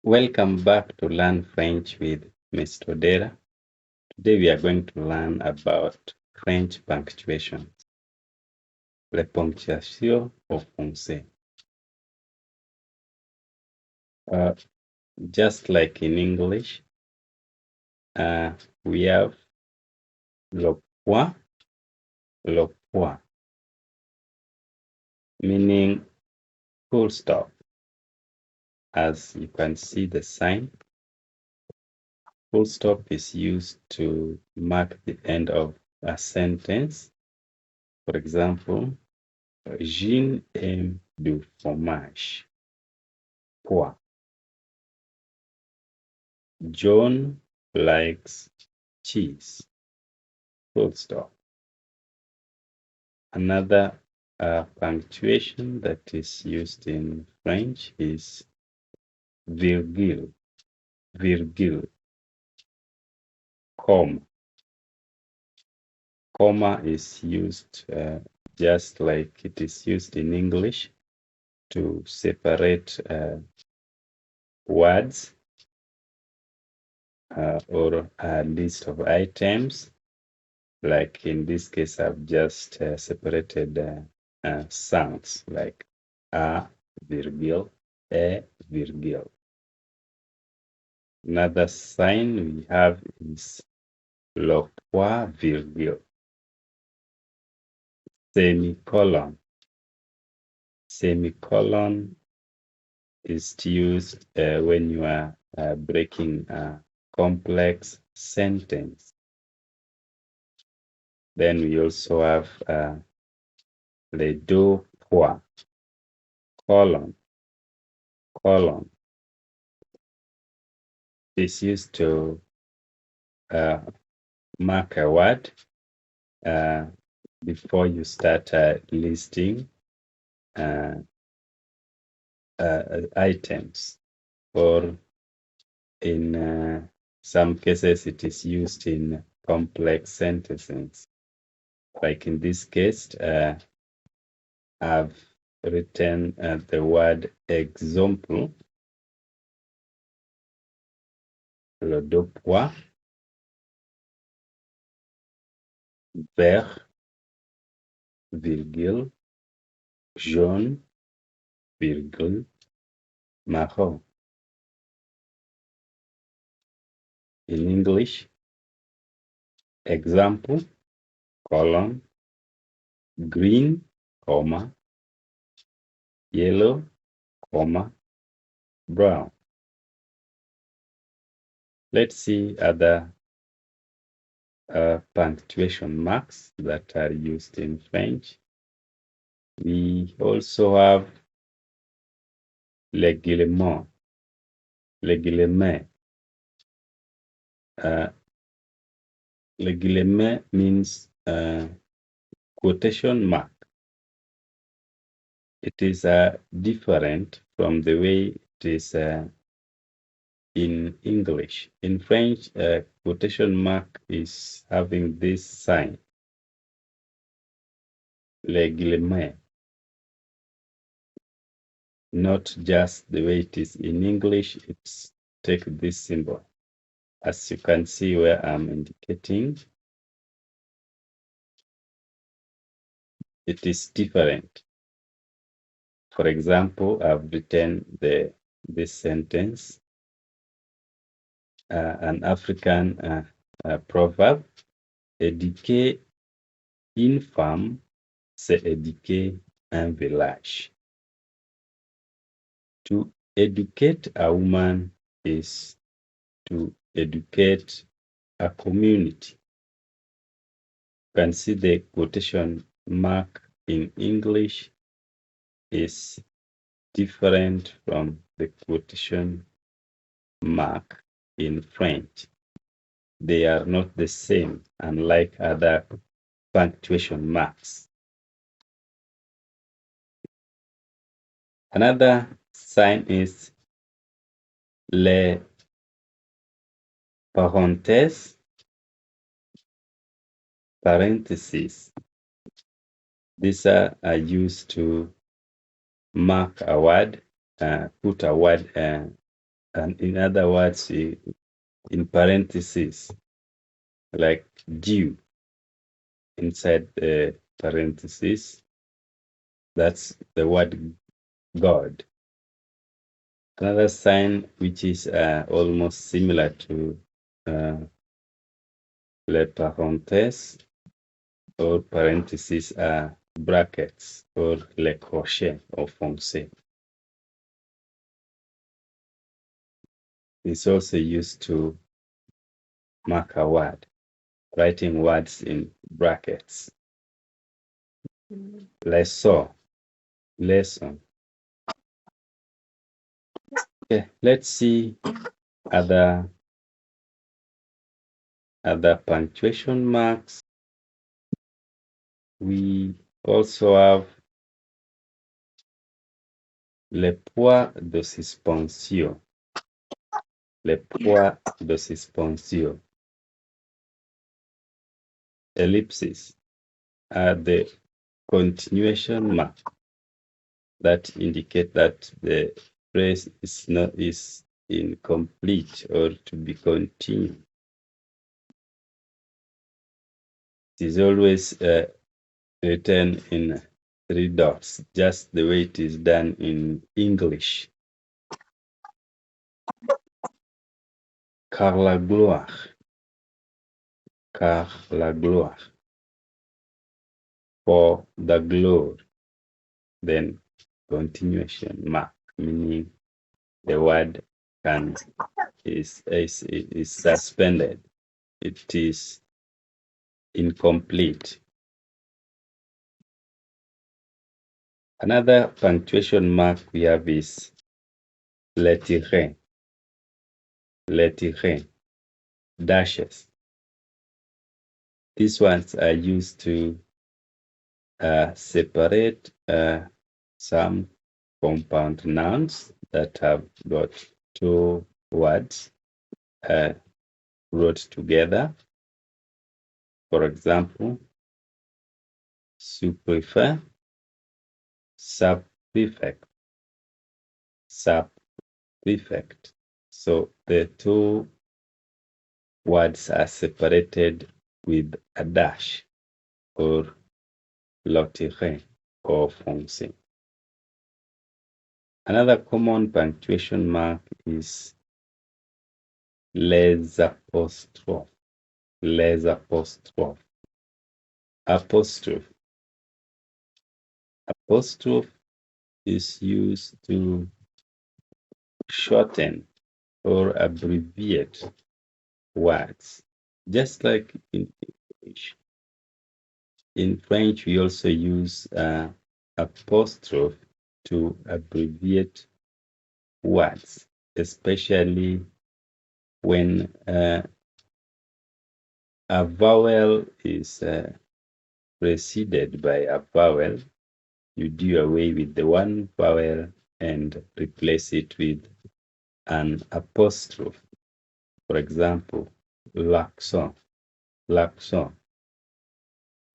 Welcome back to Learn French with Mr. Dera. Today we are going to learn about French punctuation. La ponctuation au français. Just like in English, we have le point, meaning full stop. As you can see the sign, full stop is used to mark the end of a sentence. For example, Jean aime du fromage. Point. John likes cheese. Full stop. Another punctuation that is used in French is virgule. Virgule. Comma. Comma is used just like it is used in English to separate words or a list of items. Like in this case, I've just separated sounds like a virgule, a virgule. Another sign we have is le point virgule. Semicolon. Semicolon is used when you are breaking a complex sentence. Then we also have les deux points, colon, colon. It's used to mark a word before you start listing items, or in some cases it is used in complex sentences. Like in this case, I've written the word example, le deux points, vert, virgule, jaune, virgule, marron. In English, example, colon, green, comma, yellow, comma, brown. Let's see other punctuation marks that are used in French. We also have les guillemets. Les guillemets. Les guillemets means quotation mark. It is different from the way it is in English. In French, quotation mark is having this sign, les guillemets, not just the way it is in English. It's take this symbol, as you can see where I'm indicating. It is different. For example, I've written this sentence, an African proverb, éduquer une femme, c'est éduquer un village. To educate a woman is to educate a community. You can see the quotation mark in English is different from the quotation mark in French. They are not the same, unlike other punctuation marks. Another sign is les parenthèses, parentheses. These are used to mark a word, put a word And in other words, in parentheses, like Jew inside the parentheses, that's the word God. Another sign which is almost similar to le parenthèse or parentheses are brackets or le crochet or foncé. It's also used to mark a word, writing words in brackets. Leçon, lesson. Okay, let's see other punctuation marks. We also have le point de suspension. Le point de suspension. Ellipses are the continuation mark that indicate that the phrase is incomplete or to be continued. It is always written in 3 dots, just the way it is done in English. Car la gloire. Car la gloire. For the glory. Then continuation mark, meaning the word is suspended. It is incomplete. Another punctuation mark we have is le tiret. Le tiret. Dashes. These ones are used to separate some compound nouns that have got 2 words brought together. For example, sous-prefect, sub-prefect, sub-prefect. So the 2 words are separated with a dash or lotiret or foncé. Another common punctuation mark is les apostrophes. Les apostrophes. Apostrophe. Apostrophe is used to shorten or abbreviate words, just like in English. In French, we also use apostrophe to abbreviate words, especially when a vowel is preceded by a vowel. You do away with the one vowel and replace it with an apostrophe. For example, l'accent, l'accent.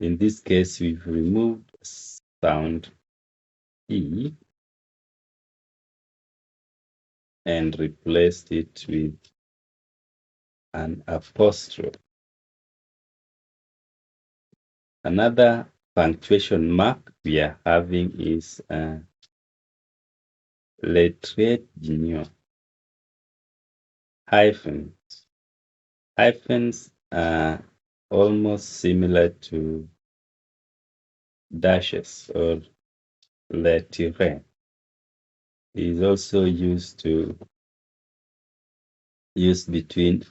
In this case, we've removed sound E and replaced it with an apostrophe. Another punctuation mark we are having is le trait d'union, hyphens. Hyphens are almost similar to dashes or le tiret. It is also used between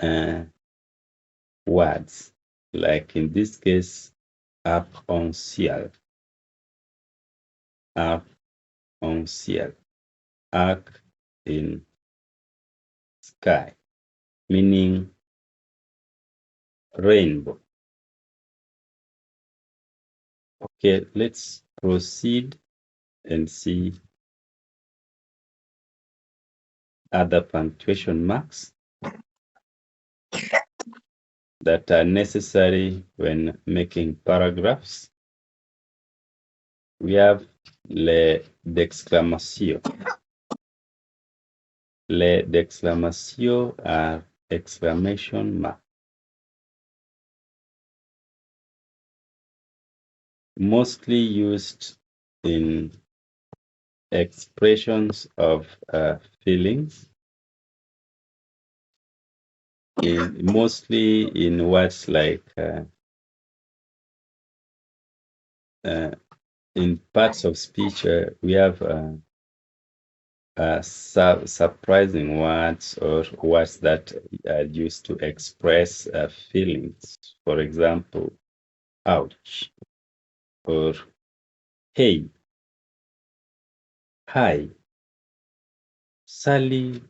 words, like in this case, arc-en-ciel. Arc-en-ciel. Arc in sky, meaning rainbow. Okay, let's proceed and see other punctuation marks that are necessary when making paragraphs. We have le d'exclamation. Les d'exclamation are exclamation mark. Mostly used in expressions of feelings, mostly in words like in parts of speech we have surprising words or words that are used to express feelings. For example, ouch, or hey, hi, Sally,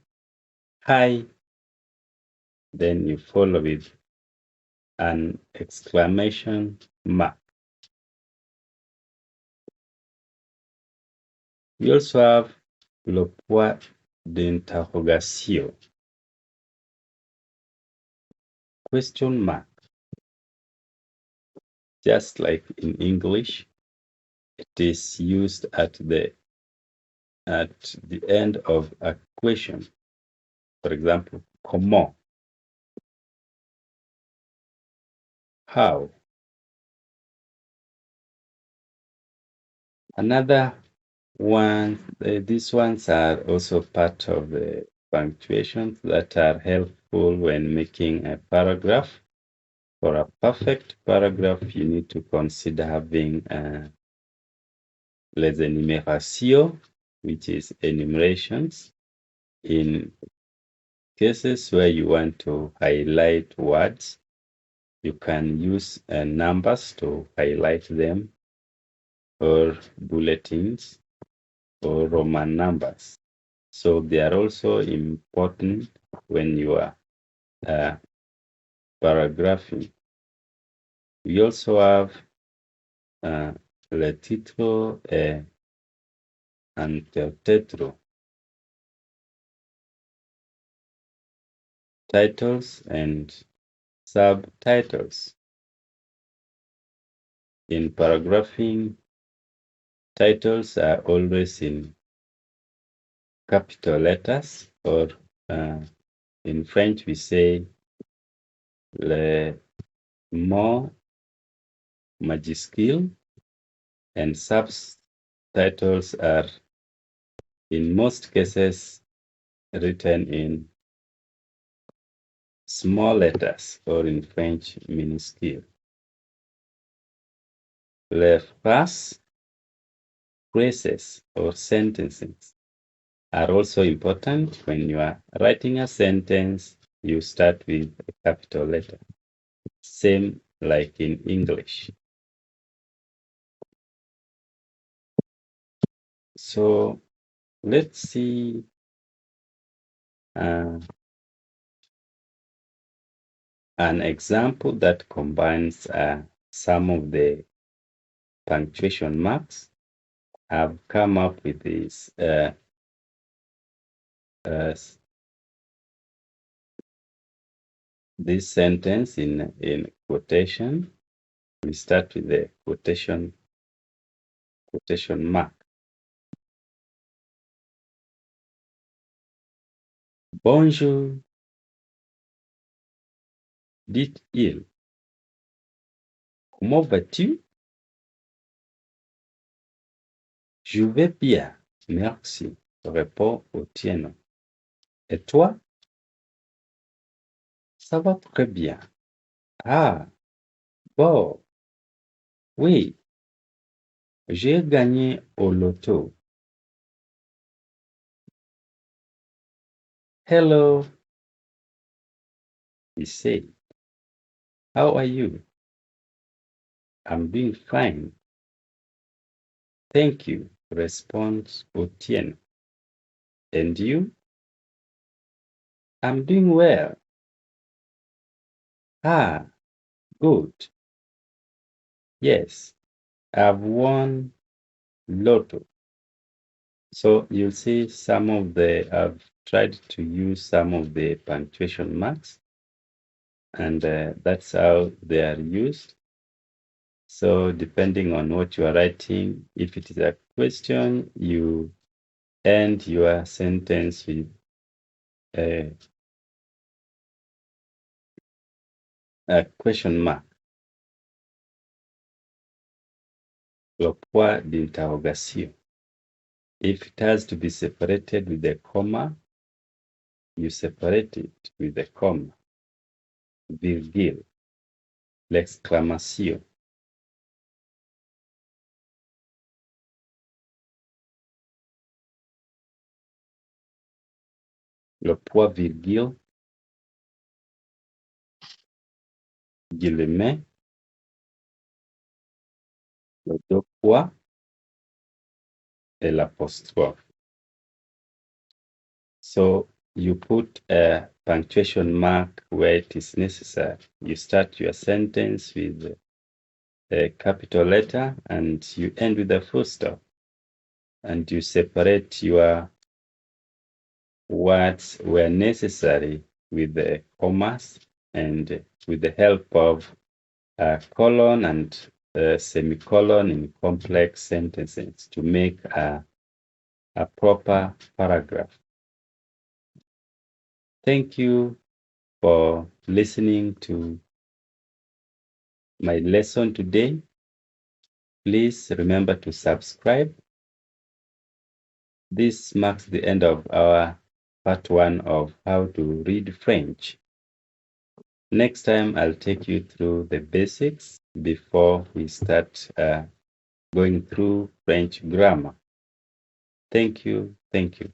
hi. Then you follow with an exclamation mark. We also have le point d'interrogation, question mark. Just like in English, it is used at the end of a question. For example, comment, how. Another one, these ones are also part of the punctuations that are helpful when making a paragraph. For a perfect paragraph, you need to consider having les énumérations, which is enumerations. In cases where you want to highlight words, you can use numbers to highlight them, or bulletins, or Roman numbers. So they are also important when you are paragraphing. We also have le titre and intertetro, titles and subtitles. In paragraphing, titles are always in capital letters, or in French we say le mot majuscule, and subtitles are in most cases written in small letters, or in French minuscule. Les phrases or sentences are also important. When you are writing a sentence, you start with a capital letter. Same like in English. So let's see an example that combines some of the punctuation marks. I've come up with this this sentence in quotation. We start with the quotation mark. Bonjour, dit-il. Comment vas-tu? Je vais bien, merci, répond Otieno. Et toi? Ça va très bien. Ah, bon, oui, j'ai gagné au loto. Hello, he said. How are you? I'm doing fine. Thank you, responds Otieno. And you? I'm doing well. Ah, good. Yes, I've won lotto. So you'll see I've tried to use some of the punctuation marks, and that's how they are used. So depending on what you are writing, if it is a question, you end your sentence with a question mark. Le point d'interrogation. If it has to be separated with a comma, you separate it with a comma. Virgule. L'exclamation. Le point virgule, guillemets, le deux points et l'apostrophe. So you put a punctuation mark where it is necessary. You start your sentence with a capital letter and you end with a full stop. And you separate your words where necessary with the commas and with the help of a colon and a semicolon in complex sentences to make a proper paragraph. Thank you for listening to my lesson today. Please remember to subscribe. This marks the end of our part 1 of how to read French. Next time, I'll take you through the basics before we start going through French grammar. Thank you. Thank you.